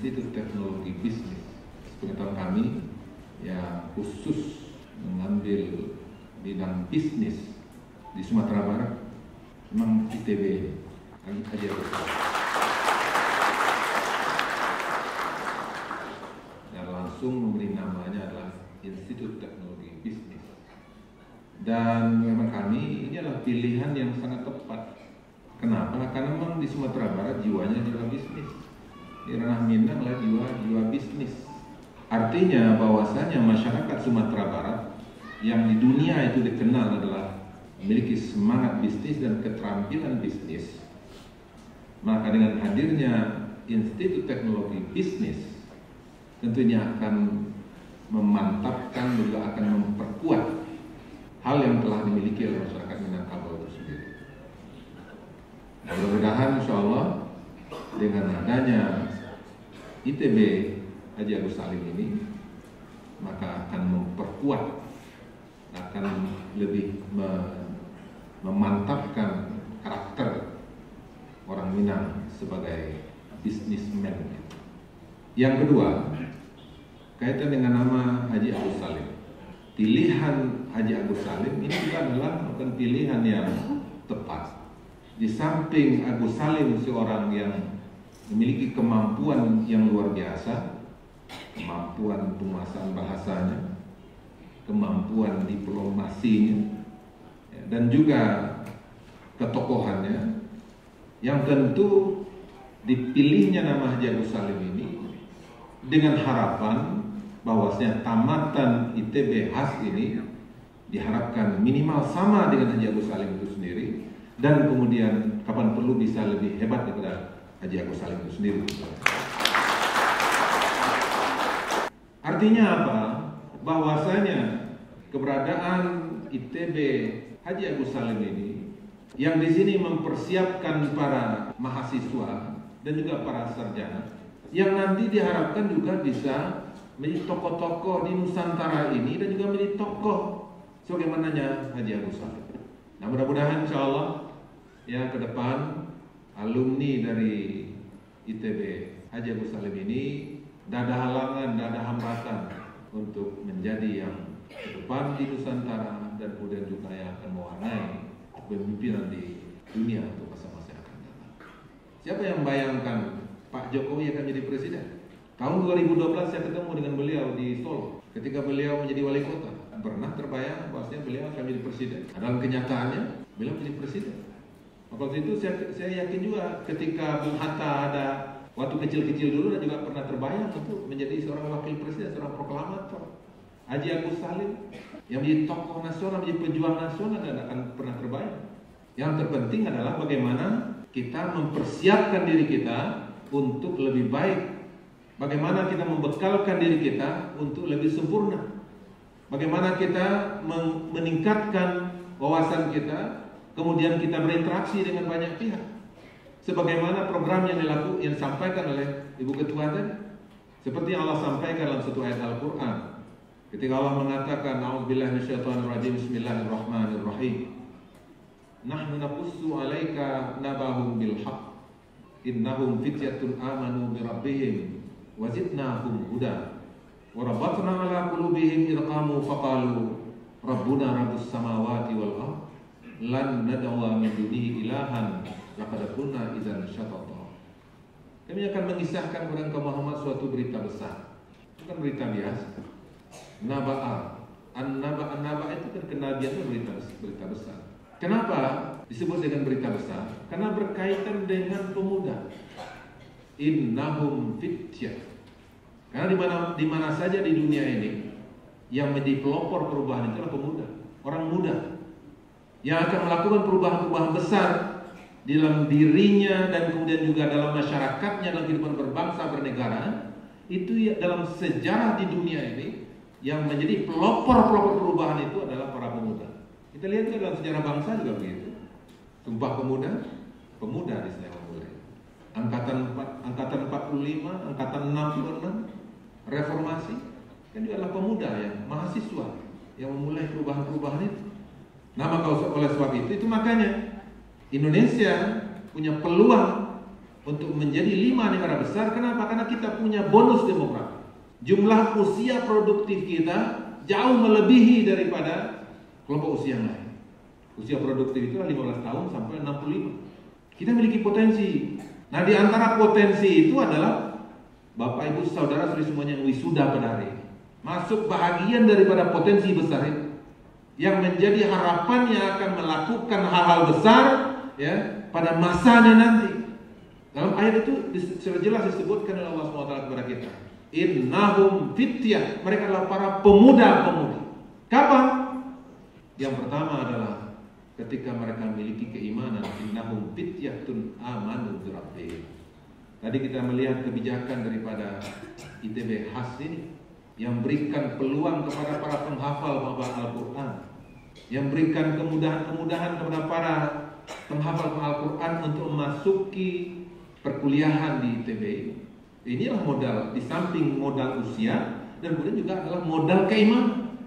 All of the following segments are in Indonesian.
Institut Teknologi Bisnis. Pengetahuan kami yang khusus mengambil bidang bisnis di Sumatera Barat memang ITB Haji Agus Salim. Dan langsung memberi namanya adalah Institut Teknologi Bisnis. Dan memang kami ini adalah pilihan yang sangat tepat. Kenapa? Karena memang di Sumatera Barat jiwanya jiwa bisnis. Di ranah Minang lah jiwa bisnis. Artinya bahwasanya masyarakat Sumatera Barat yang di dunia itu dikenal adalah memiliki semangat bisnis dan keterampilan bisnis. Maka dengan hadirnya Institut Teknologi Bisnis tentunya akan memantapkan juga akan memperkuat hal yang telah dimiliki oleh masyarakat Minangkabau itu sendiri. Mudah-mudahan insya Allah dengan adanya ITB Haji Agus Salim ini maka akan memperkuat, akan lebih memantapkan karakter orang Minang sebagai bisnismen. Yang kedua, kaitan dengan nama Haji Agus Salim. Pilihan Haji Agus Salim ini juga adalah bukan pilihan yang tepat. Di samping Agus Salim seorang yang memiliki kemampuan yang luar biasa, kemampuan penguasaan bahasanya, kemampuan diplomasinya, dan juga ketokohannya, yang tentu dipilihnya nama Haji Agus Salim ini dengan harapan bahwasanya tamatan ITB khas ini diharapkan minimal sama dengan Haji Agus Salim itu sendiri, dan kemudian kapan perlu bisa lebih hebat daripada Haji Agus Salim itu sendiri. Artinya apa? Bahwasanya keberadaan ITB Haji Agus Salim ini yang di sini mempersiapkan para mahasiswa dan juga para sarjana yang nanti diharapkan juga bisa menjadi tokoh-tokoh di Nusantara ini dan juga menjadi tokoh sebagaimananya Haji Agus Salim. Nah, mudah-mudahan insya Allah ya ke depan alumni dari ITB Haji Agus Salim ini tidak ada halangan, tidak ada hambatan untuk menjadi yang ke depan di Nusantara dan kemudian juga yang akan mewarnai kepemimpinan di dunia untuk masa-masa yang akan datang. Siapa yang membayangkan Pak Jokowi akan menjadi presiden? Tahun 2012 saya ketemu dengan beliau di Solo ketika beliau menjadi wali kota. Pernah terbayang bahwasanya beliau akan menjadi presiden. Dalam kenyataannya beliau menjadi presiden. Waktu itu saya yakin juga ketika Bung Hatta ada waktu kecil-kecil dulu dan juga pernah terbayang untuk menjadi seorang wakil presiden, seorang proklamator. Haji Agus Salim yang menjadi tokoh nasional, menjadi pejuang nasional dan akan pernah terbayang. Yang terpenting adalah bagaimana kita mempersiapkan diri kita untuk lebih baik. Bagaimana kita membekalkan diri kita untuk lebih sempurna. Bagaimana kita meningkatkan wawasan kita, kemudian kita berinteraksi dengan banyak pihak. Sebagaimana program yang disampaikan oleh Ibu Ketua tadi. Seperti yang Allah sampaikan dalam satu ayat Al-Quran. Ketika Allah mengatakan, A'udzubillahi minasyaitonirrajim, Bismillahirrahmanirrahim. Nahnu naqussu 'alaika nabahum bil haqq. Innahum fityatun amanu bi rabbihim wa zidnahum huda. Wa rabatna 'ala qulubihim idh qamu faqalu Rabbuna rabbus samawati wal ardh lan nad'u min dunihi ilahan laqad kunna idzan syatata. Kami akan mengisahkan kepada engkau Muhammad suatu berita besar. Bukan berita biasa. Naba'a. An-naba itu kan kenabian itu berita besar. Kenapa disebut dengan berita besar? Karena berkaitan dengan pemuda. Innahum fityah. Karena di mana saja di dunia ini yang menjadi pelopor perubahan itu adalah pemuda, orang muda yang akan melakukan perubahan-perubahan besar di dalam dirinya dan kemudian juga dalam masyarakatnya, dalam kehidupan berbangsa bernegara. Itu ya, dalam sejarah di dunia ini yang menjadi pelopor perubahan itu adalah para pemuda. Kita lihat juga dalam sejarah bangsa juga begitu. Sumpah pemuda di sana mulai. Angkatan 45, angkatan 66, reformasi kan juga adalah pemuda yang mahasiswa yang memulai perubahan-perubahan itu. Nah, maka oleh sebab itu makanya Indonesia punya peluang untuk menjadi 5 negara besar. Kenapa? Karena kita punya bonus demografi. Jumlah usia produktif kita jauh melebihi daripada kelompok usia yang lain. Usia produktif itu 15 tahun sampai 65. Kita memiliki potensi. Nah, di antara potensi itu adalah Bapak Ibu Saudara saudari semuanya yang wisuda pada hari ini. Masuk bahagian daripada potensi besar itu. Yang menjadi harapannya akan melakukan hal-hal besar ya pada masanya nanti. Dalam ayat itu secara jelas disebutkan oleh Allah SWT kepada kita. Innahum fityah, mereka adalah para pemuda-pemudi. Kapan? Yang pertama adalah ketika mereka memiliki keimanan. Innahum fityatun amanu bi rabbihim. Tadi kita melihat kebijakan daripada ITB HAS ini yang berikan peluang kepada para penghafal Al-Quran, yang berikan kemudahan-kemudahan kepada para penghafal Al-Quran untuk memasuki perkuliahan di ITB. Inilah modal, di samping modal usia dan kemudian juga adalah modal keimanan.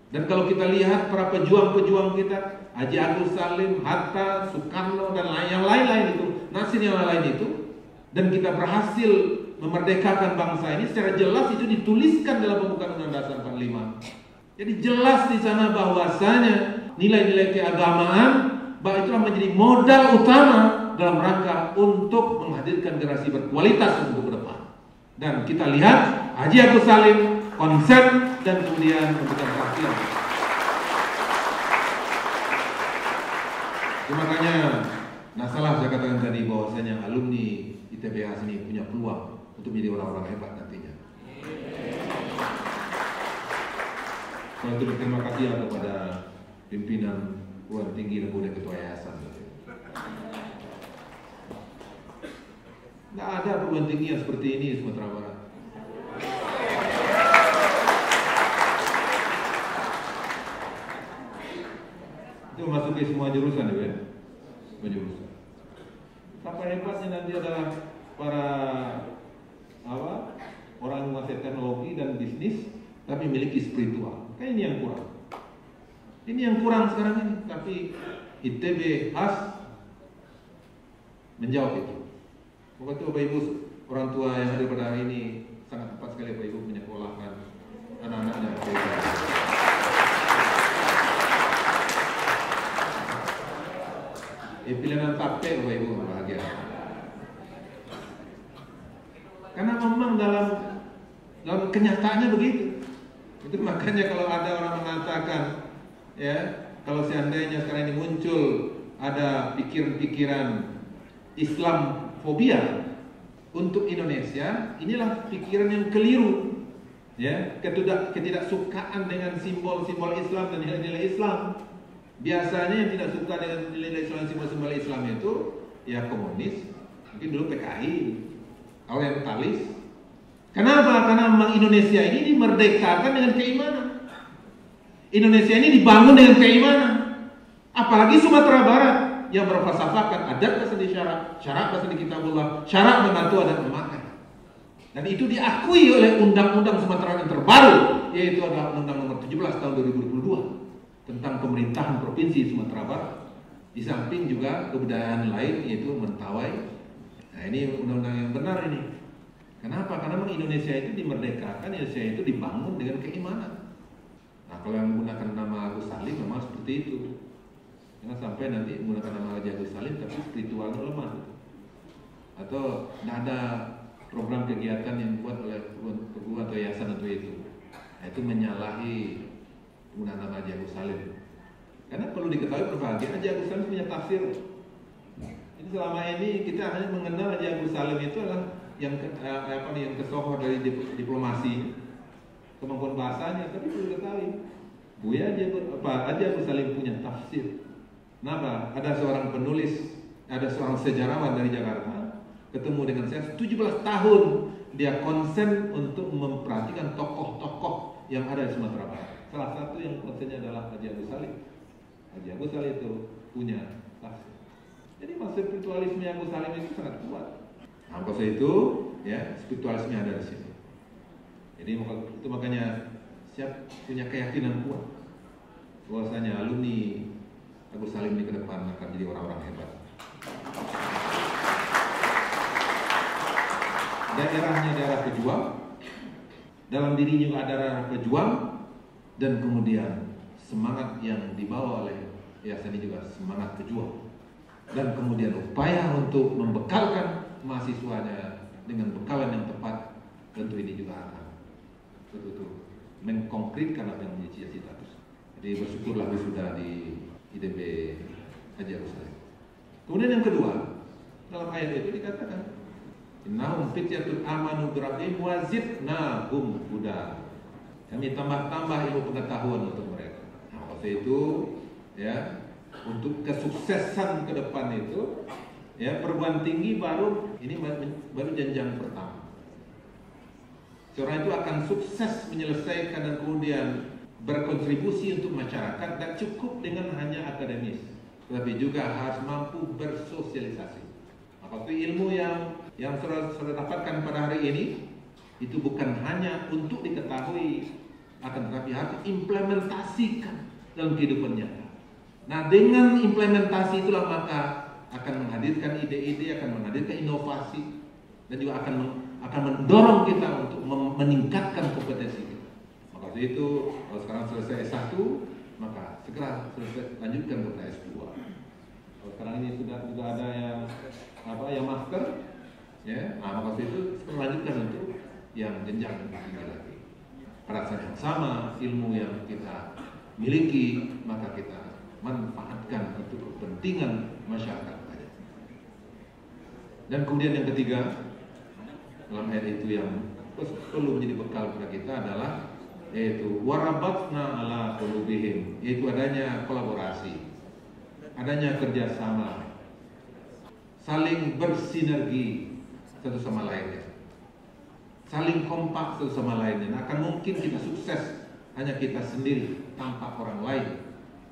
Dan kalau kita lihat para pejuang-pejuang kita, Haji Agus Salim, Hatta, Soekarno dan yang lain-lain itu, Nasir yang lain itu, dan kita berhasil memerdekakan bangsa ini, secara jelas itu dituliskan dalam pembukaan Undang-Undang Dasar 45. Jadi jelas di sana bahwasanya nilai-nilai keagamaan bahwa itulah menjadi modal utama dalam rangka untuk menghadirkan generasi berkualitas untuk ke depan. Dan kita lihat Haji Agus Salim konsen dan kemudian memberikan perhatian. Itu makanya, nah salah saya katakan tadi bahwasanya alumni ITBH ini punya peluang untuk menjadi orang-orang hebat nantinya. Kalau itu berterima kasih kepada pimpinan Perguruan Tinggi dan kemudian Ketua Yayasan. Nggak ada perguruan tinggi yang seperti ini di Sumatera Barat. Itu memasuki semua jurusan ya, semua jurusan. Sampai hebatnya nanti adalah para orang yang menguasai teknologi dan bisnis tapi memiliki spiritual. Kan ini yang kurang. Ini yang kurang sekarang ini. Tapi ITB HAS menjawab itu. Maka itu Bapak Ibu orang tua yang hadir pada hari ini sangat tepat sekali Bapak Ibu menyekolahkan anak-anaknya. Pilihan tape Bapak Ibu bahagia. Karena memang dalam kenyataannya begitu. Itu makanya kalau ada orang mengatakan ya, kalau seandainya sekarang ini muncul ada pikiran-pikiran Islam fobia untuk Indonesia, inilah pikiran yang keliru. Ya, ketidaksukaan dengan simbol-simbol Islam dan nilai-nilai Islam. Biasanya yang tidak suka dengan nilai-nilai Islam, simbol-simbol Islam itu ya komunis, mungkin dulu PKI, orientalis. Kenapa? Karena memang Indonesia ini dimerdekakan dengan keimanan. Indonesia ini dibangun dengan keimanan. Apalagi Sumatera Barat yang berfalsafahkan adat bersedi syarat bersedi kitabullah, syarat membantu adat memakai. Dan itu diakui oleh undang-undang Sumatera yang terbaru, yaitu adalah Undang Nomor 17 tahun 2022 tentang pemerintahan provinsi Sumatera Barat. Di samping juga kebudayaan lain yaitu Mentawai. Nah, ini undang-undang yang benar ini. Kenapa? Karena memang Indonesia itu dimerdekakan, Indonesia itu dibangun dengan keimanan. Nah, kalau yang menggunakan nama Agus Salim memang seperti itu. Jangan sampai nanti menggunakan nama Haji Agus Salim tapi spiritualnya lemah. Atau tidak ada program kegiatan yang dibuat oleh perguruan atau yayasan atau itu. Nah, itu menyalahi penggunaan nama Haji Agus Salim. Karena perlu diketahui berbahagia Haji Agus Salim punya tafsir. Jadi selama ini kita hanya mengenal Haji Agus Salim itu adalah yang kesohor dari diplomasi, kemampuan bahasanya, tapi perlu diketahui Haji Agus Salim punya tafsir. Kenapa? Ada seorang penulis, ada seorang sejarawan dari Jakarta ketemu dengan saya 17 tahun dia konsen untuk memperhatikan tokoh-tokoh yang ada di Sumatera Barat. Salah satu yang konsennya adalah Haji Agus Salim. Haji Agus Salim itu punya tafsir. Jadi maksud spiritualisme Agus Salim itu sangat kuat. Nah, maka itu ya spiritualisme ada di sini. Jadi itu makanya siap punya keyakinan kuat bahwasanya alumni Agus Salim di ke depan akan jadi orang-orang hebat. daerahnya daerah pejuang, dalam dirinya juga ada daerah pejuang, dan kemudian semangat yang dibawa oleh yayasan ini juga semangat pejuang, dan kemudian upaya untuk membekalkan mahasiswanya dengan bekalan yang tepat. Tentu ini juga akan betul-betul mengkonkretkan apa yang menjadi cita-cita. Jadi bersyukurlah sudah di ITB Haji Agus Salim. Kemudian yang kedua, dalam ayat itu dikatakan, innahum fityatun amanu birabbihim wa zidnahum huda. Kami tambah-tambah ilmu pengetahuan untuk mereka. Nah, waktu itu ya, untuk kesuksesan ke depan itu ya, perguruan tinggi baru jenjang pertama. Seorang itu akan sukses menyelesaikan dan kemudian berkontribusi untuk masyarakat, dan cukup dengan hanya akademis, tetapi juga harus mampu bersosialisasi. Maka itu ilmu yang saudara dapatkan pada hari ini itu bukan hanya untuk diketahui, akan tetapi harus diimplementasikan dalam kehidupan nyata. Nah, dengan implementasi itulah maka akan menghadirkan ide-ide, akan menghadirkan inovasi, dan juga akan mendorong kita untuk meningkatkan kompetensi kita. Maka itu kalau sekarang selesai S1, maka segera lanjutkan ke S2. Kalau sekarang ini sudah ada yang master, ya, nah, maka itu lanjutkan untuk yang jenjang tinggi lagi. Pada saat yang sama, ilmu yang kita miliki maka kita manfaatkan untuk kepentingan masyarakat. Dan kemudian yang ketiga, dalam ayat itu yang perlu menjadi bekal kepada kita adalah yaitu warabatna ala qulubihim, yaitu adanya kolaborasi, adanya kerjasama, saling bersinergi satu sama lainnya, saling kompak satu sama lainnya. Nah, akan mungkin kita sukses hanya kita sendiri tanpa orang lain.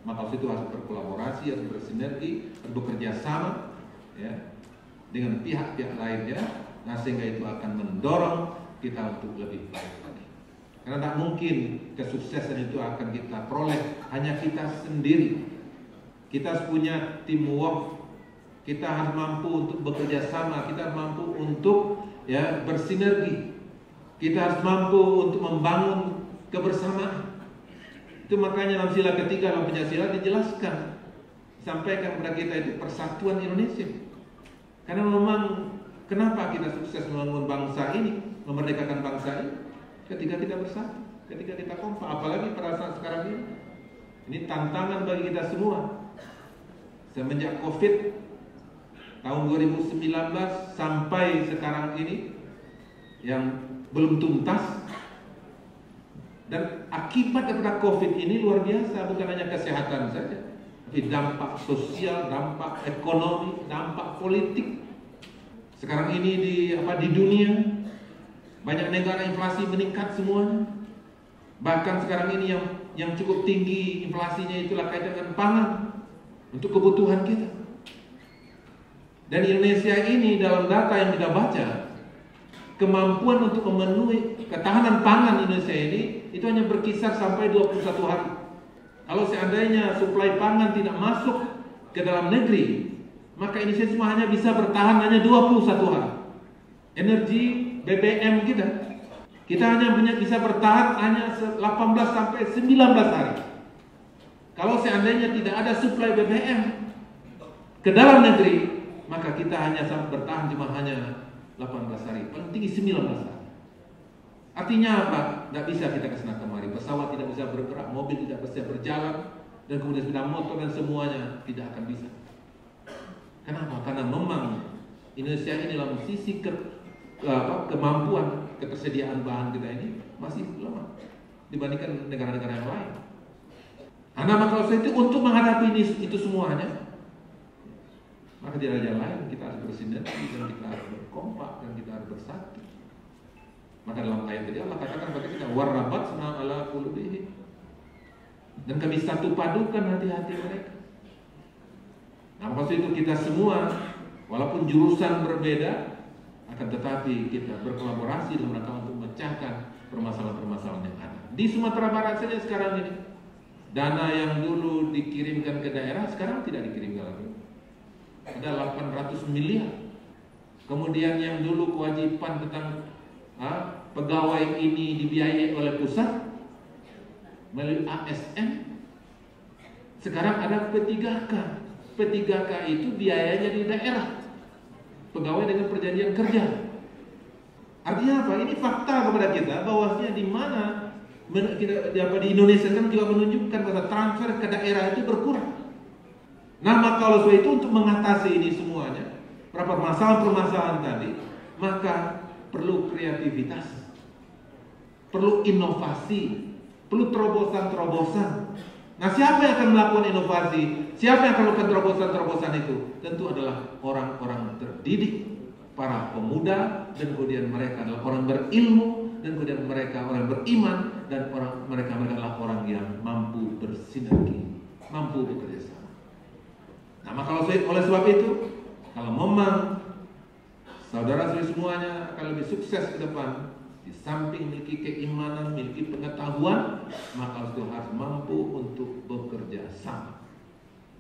Maka itu harus berkolaborasi, harus bersinergi, harus bekerja sama ya, dengan pihak-pihak lainnya. Nah, sehingga itu akan mendorong kita untuk lebih baik lagi. Karena tak mungkin kesuksesan itu akan kita peroleh hanya kita sendiri. Kita harus punya teamwork. Kita harus mampu untuk bekerja sama. Kita harus mampu untuk ya bersinergi. Kita harus mampu untuk membangun kebersamaan. Itu makanya dalam sila ketiga dalam Pancasila dijelaskan, sampaikan kepada kita itu persatuan Indonesia. Karena memang kenapa kita sukses membangun bangsa ini, memerdekakan bangsa ini? Ketika kita bersatu, ketika kita kompak. Apalagi pada saat sekarang ini. Ini tantangan bagi kita semua. Semenjak COVID tahun 2019 sampai sekarang ini yang belum tuntas. Dan akibat daripada COVID ini luar biasa, bukan hanya kesehatan saja, tapi dampak sosial, dampak ekonomi, dampak politik. Sekarang ini di dunia banyak negara inflasi meningkat semuanya. Bahkan sekarang ini yang cukup tinggi inflasinya itulah kaitan dengan pangan untuk kebutuhan kita. Dan Indonesia ini dalam data yang kita baca, kemampuan untuk memenuhi ketahanan pangan Indonesia ini itu hanya berkisar sampai 21 hari. Kalau seandainya suplai pangan tidak masuk ke dalam negeri, maka Indonesia semua hanya bisa bertahan hanya 21 hari. Energi BBM kita hanya bisa bertahan hanya 18 sampai 19 hari. Kalau seandainya tidak ada suplai BBM ke dalam negeri, maka kita hanya bertahan cuma hanya 18 hari, paling tinggi 19 hari. Artinya apa? Tidak bisa kita kesana kemari. Pesawat tidak bisa bergerak, mobil tidak bisa berjalan, dan kemudian sepeda motor dan semuanya tidak akan bisa. Kenapa? Karena memang Indonesia ini dalam sisi kemampuan ketersediaan bahan kita ini masih lemah dibandingkan negara-negara yang lain. Nah, maka itu untuk menghadapi itu semuanya, maka tidak ada lain, kita harus bersinergi dan kita harus berkompak dan kita harus bersatu. Maka dalam ayat tadi Allah katakan kepada kita, warabatna ala qulubihim, dan kami satu padukan hati-hati mereka. Nah, maksud itu kita semua walaupun jurusan berbeda, akan tetapi kita berkolaborasi dalam rangka untuk memecahkan permasalahan-permasalahan yang ada. Di Sumatera Barat saja sekarang ini, dana yang dulu dikirimkan ke daerah sekarang tidak dikirimkan lagi. Ada 800 miliar Kemudian yang dulu kewajiban tentang pegawai ini dibiayai oleh pusat melalui ASN, sekarang ada P3K. P3K itu biayanya di daerah, pegawai dengan perjanjian kerja. Artinya apa? Ini fakta kepada kita bahwasanya di mana di Indonesia kan juga menunjukkan bahwa transfer ke daerah itu berkurang. Nah, maka kalau itu untuk mengatasi ini semuanya, permasalahan-permasalahan tadi, maka perlu kreativitas, perlu inovasi, perlu terobosan-terobosan. Nah, siapa yang akan melakukan inovasi? Siapa yang akan melakukan terobosan-terobosan itu? Tentu adalah orang-orang terdidik, para pemuda, dan kemudian mereka adalah orang berilmu, dan kemudian mereka orang beriman, dan mereka adalah orang yang mampu bersinergi, mampu bekerja sama. Nah, maka oleh sebab itu, kalau memang saudara-saudari semuanya akan lebih sukses ke depan, di samping memiliki keimanan, memiliki pengetahuan, maka harus mampu untuk bekerja sama,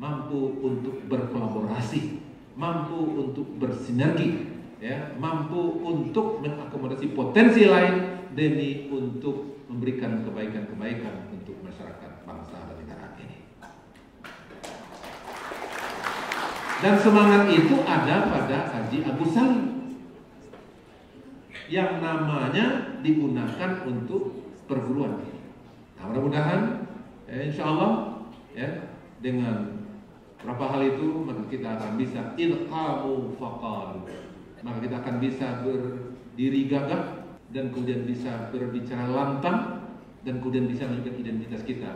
mampu untuk berkolaborasi, mampu untuk bersinergi, ya, mampu untuk mengakomodasi potensi lain demi untuk memberikan kebaikan-kebaikan untuk masyarakat bangsa dan negara ini. Dan semangat itu ada pada Haji Agus Salim yang namanya digunakan untuk perguruan tinggi. Nah, mudah-mudahan insya Allah ya, dengan berapa hal itu maka kita akan bisa ilqamu faqalu, maka kita akan bisa berdiri gagah dan kemudian bisa berbicara lantang dan kemudian bisa menunjukkan identitas kita.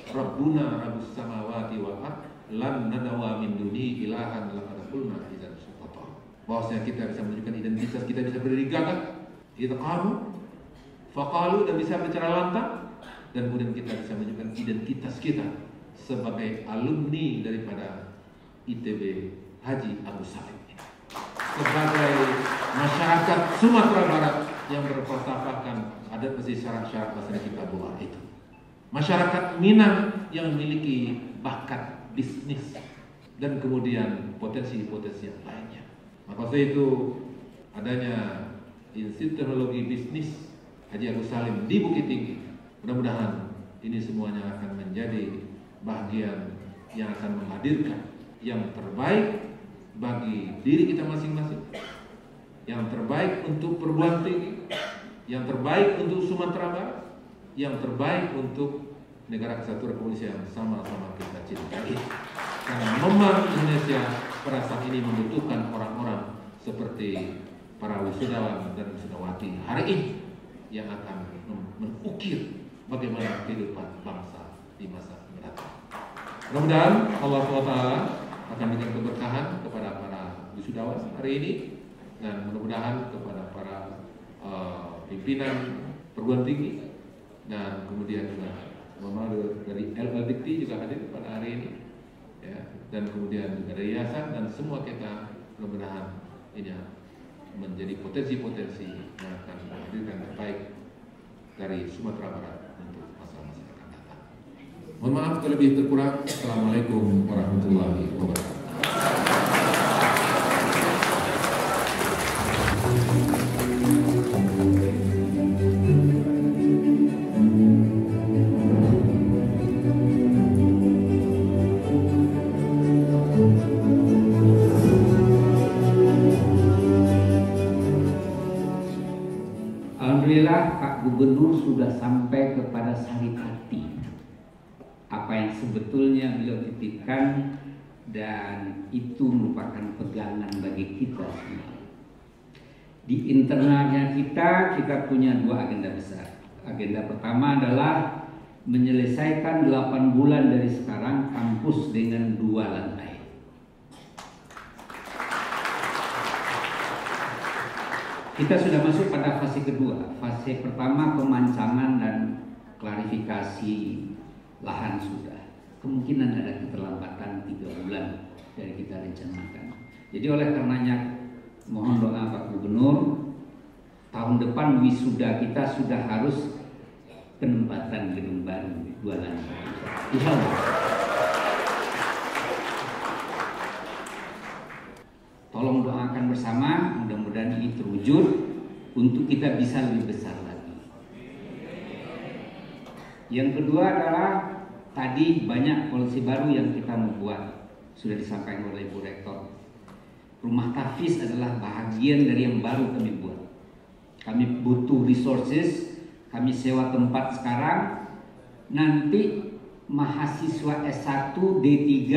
Rabbuna rabbus samawati wal ardh lan nadawa min duni ilahan laqad qulna idzan syatata. Bahwasanya kita bisa menunjukkan identitas kita, bisa berdiri gagah, ilqamu faqalu, dan bisa bicara lantang, dan kemudian kita bisa menunjukkan identitas kita sebagai alumni daripada ITB Haji Agus Salim ini, sebagai masyarakat Sumatera Barat yang berpelatakan adat masih syarat-syarat bahasa kita buat itu, masyarakat Minang yang memiliki bakat bisnis dan kemudian potensi-potensi yang lainnya. Maka itu adanya Institut Teknologi Bisnis Haji Agus Salim di Bukit Tinggi, mudah-mudahan ini semuanya akan menjadi bagian yang akan menghadirkan yang terbaik bagi diri kita masing-masing, yang terbaik untuk perguruan tinggi, yang terbaik untuk Sumatera Barat, yang terbaik untuk negara kesatuan Republik yang sama-sama kita cintai. Karena memang Indonesia pada saat ini membutuhkan orang-orang seperti para wisudawan dan wisudawati hari ini yang akan mengukir bagaimana kehidupan bangsa di masa mendatang. Mudah-mudahan Allah SWT akan memberikan keberkahan kepada para wisudawan hari ini, dan mudah-mudahan kepada para pimpinan perguruan tinggi, dan kemudian juga dari LLDikti juga hadir pada hari ini, ya, dan kemudian juga dari yayasan, dan semua kita mudah-mudahan ini menjadi potensi-potensi yang akan menghadirkan terbaik dari Sumatera Barat untuk masa-masa yang akan datang. Mohon maaf terlebih terkurang. Assalamualaikum warahmatullahi wabarakatuh. Alhamdulillah Pak Gubernur sudah sampai kepada sari hati apa yang sebetulnya beliau titipkan, dan itu merupakan pegangan bagi kita semua. Di internalnya kita punya dua agenda besar. Agenda pertama adalah menyelesaikan 8 bulan dari sekarang kampus dengan 2 lantai. Kita sudah masuk pada fase kedua. Fase pertama pemancangan dan klarifikasi lahan sudah. Kemungkinan ada keterlambatan 3 bulan dari kita rencanakan. Jadi oleh karenanya mohon doa Pak Gubernur, tahun depan wisuda kita sudah harus penempatan gedung baru 2 lantai. Insyaallah. Tolong doakan bersama, mudah-mudahan ini terwujud untuk kita bisa lebih besar lagi. Yang kedua adalah tadi banyak polisi baru yang kita membuat, sudah disampaikan oleh Ibu Rektor. Rumah tahfiz adalah bahagian dari yang baru kami buat. Kami butuh resources, kami sewa tempat sekarang. Nanti mahasiswa S1, D3,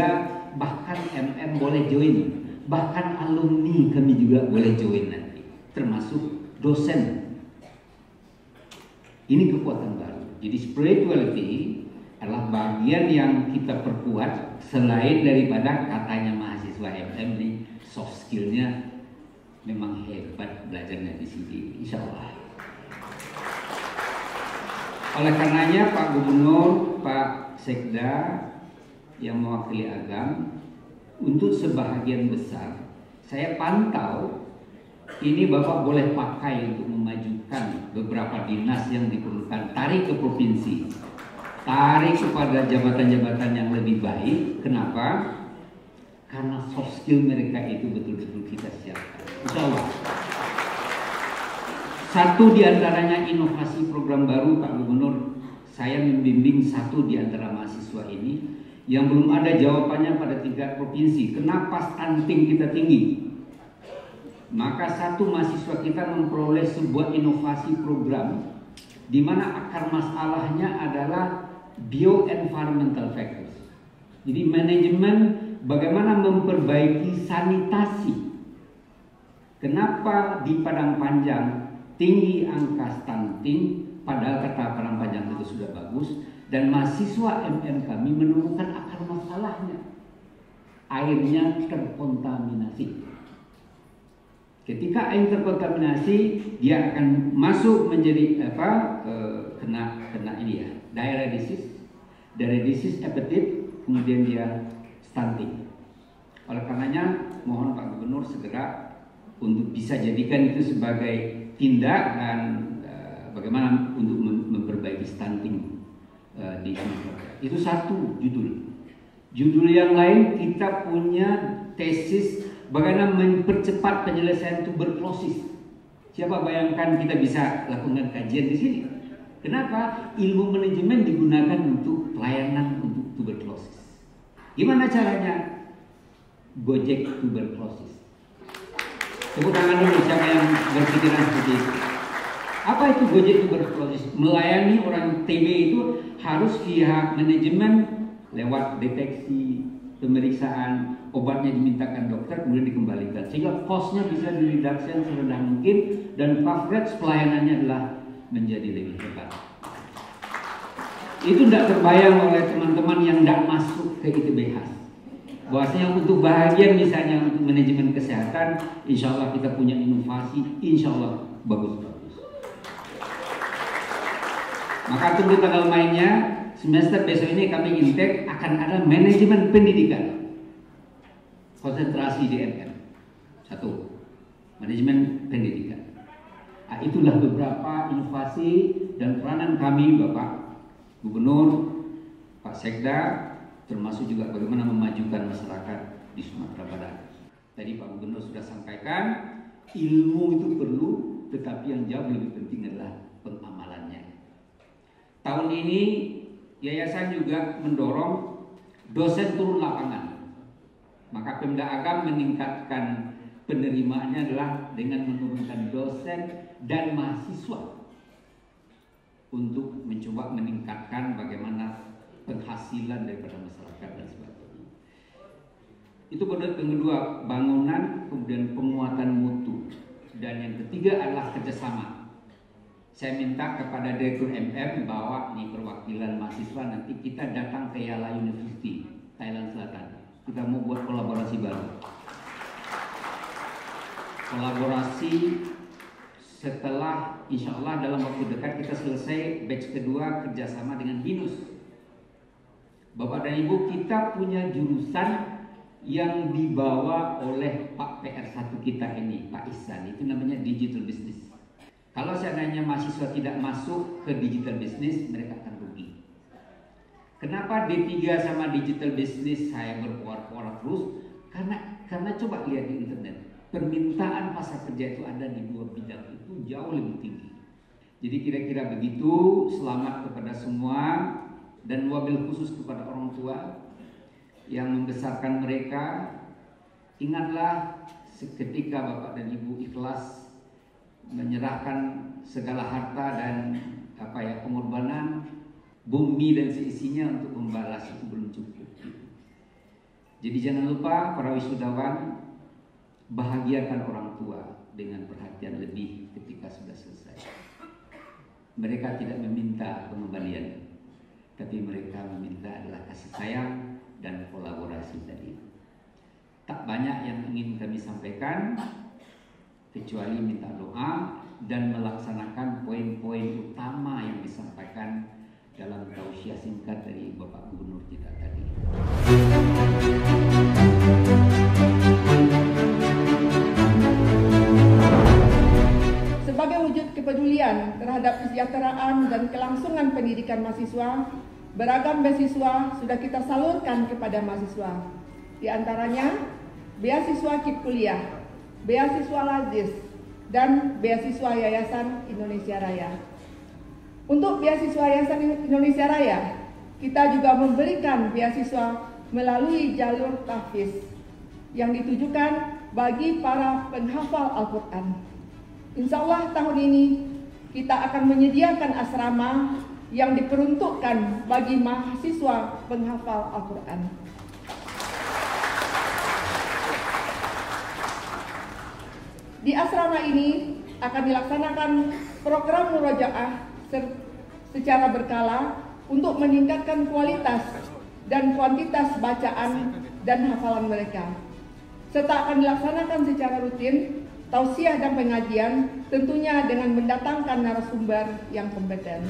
bahkan MM boleh join. Bahkan alumni kami juga boleh join nanti, termasuk dosen. Ini kekuatan baru. Jadi spirituality adalah bagian yang kita perkuat selain daripada katanya mahasiswa MM nih soft skillnya memang hebat belajarnya di sini, insya Allah. Oleh karenanya Pak Gubernur, Pak Sekda yang mewakili Agam, untuk sebahagian besar saya pantau ini Bapak boleh pakai untuk memajukan beberapa dinas yang diperlukan, tarik ke provinsi, tarik kepada jabatan-jabatan yang lebih baik. Kenapa? Karena soft skill mereka itu betul-betul kita siapkan, insya Allah. Satu diantaranya inovasi program baru Pak Gubernur, saya membimbing satu diantara mahasiswa ini yang belum ada jawabannya pada tingkat provinsi. Kenapa stunting kita tinggi? Maka satu mahasiswa kita memperoleh sebuah inovasi program di mana akar masalahnya adalah bioenvironmental factors. Jadi manajemen bagaimana memperbaiki sanitasi. Kenapa di Padang Panjang tinggi angka stunting, padahal kata Padang Panjang itu sudah bagus, dan mahasiswa MM kami menemukan akar masalahnya. Airnya terkontaminasi. Ketika air terkontaminasi, dia akan masuk menjadi kena ini ya, diarrhea disease, hepatitis, kemudian dia stunting. Oleh karenanya mohon Pak Gubernur segera untuk bisa jadikan itu sebagai tindak dan bagaimana untuk memperbaiki stunting di Sumatera. Itu satu judul. Judul yang lain kita punya tesis bagaimana mempercepat penyelesaian tuberkulosis. Siapa bayangkan kita bisa lakukan kajian di sini? Kenapa? Ilmu manajemen digunakan untuk pelayanan untuk tuberkulosis. Gimana caranya? Gojek tuberkulosis. Tepuk tangan dulu siapa yang berpikiran seperti itu. Apa itu Gojek tuberkulosis? Melayani orang TB itu harus via manajemen lewat deteksi, pemeriksaan, obatnya dimintakan dokter, kemudian dikembalikan. Sehingga cost-nya bisa direduksi serendah mungkin dan coverage pelayanannya adalah menjadi lebih hebat. Itu tidak terbayang oleh teman-teman yang tidak masuk ke ITBH. Bahwasanya untuk bahagian misalnya untuk manajemen kesehatan, insya Allah kita punya inovasi, insya Allah bagus-bagus. Maka tunggu tanggal mainnya, semester besok ini kami intake akan ada manajemen pendidikan. Konsentrasi di MM. Satu, manajemen pendidikan. Nah, itulah beberapa inovasi dan peranan kami Bapak Gubernur, Pak Sekda, termasuk juga bagaimana memajukan masyarakat di Sumatera Barat. Tadi Pak Gubernur sudah sampaikan, ilmu itu perlu, tetapi yang jauh lebih penting adalah pengamalannya. Tahun ini yayasan juga mendorong dosen turun lapangan. Maka Pemda Agam meningkatkan penerimaannya adalah dengan menurunkan dosen dan mahasiswa untuk mencoba meningkatkan bagaimana penghasilan daripada masyarakat dan sebagainya. Itu kedua, bangunan, kemudian penguatan mutu, dan yang ketiga adalah kerjasama. Saya minta kepada Direktur MM bawa nih perwakilan mahasiswa, nanti kita datang ke Yala University, Thailand Selatan. Kita mau buat kolaborasi baru. Kolaborasi setelah insya Allah dalam waktu dekat kita selesai batch kedua kerjasama dengan BINUS. Bapak dan Ibu, kita punya jurusan yang dibawa oleh Pak PR1 kita ini, Pak Ihsan, itu namanya digital business. Kalau seandainya mahasiswa tidak masuk ke digital business, mereka akan rugi. Kenapa D3 sama digital business saya berporak-porak terus? Karena coba lihat di internet, permintaan pasar kerja itu ada di 2 bidang itu jauh lebih tinggi. Jadi kira-kira begitu. Selamat kepada semua dan wabil khusus kepada orang tua yang membesarkan mereka. Ingatlah seketika Bapak dan Ibu ikhlas menyerahkan segala harta dan pengorbanan bumi dan seisinya untuk membalas itu belum cukup. Jadi jangan lupa para wisudawan, bahagiakan orang tua dengan perhatian lebih ketika sudah selesai. Mereka tidak meminta pengembalian, tapi mereka meminta adalah kasih sayang dan kolaborasi tadi. Tak banyak yang ingin kami sampaikan kecuali minta doa dan melaksanakan poin-poin utama yang disampaikan dalam tausiah singkat dari Bapak Gubernur kita tadi. Sebagai wujud kepedulian terhadap kesejahteraan dan kelangsungan pendidikan mahasiswa, beragam beasiswa sudah kita salurkan kepada mahasiswa. Di antaranya beasiswa KIP Kuliah, beasiswa Lazis, dan beasiswa Yayasan Indonesia Raya. Untuk beasiswa Yayasan Indonesia Raya, kita juga memberikan beasiswa melalui jalur tahfiz yang ditujukan bagi para penghafal Al-Quran. Insya Allah tahun ini kita akan menyediakan asrama yang diperuntukkan bagi mahasiswa penghafal Al-Quran. Di asrama ini akan dilaksanakan program murojaah secara berkala untuk meningkatkan kualitas dan kuantitas bacaan dan hafalan mereka, serta akan dilaksanakan secara rutin tausiah dan pengajian, tentunya dengan mendatangkan narasumber yang kompeten.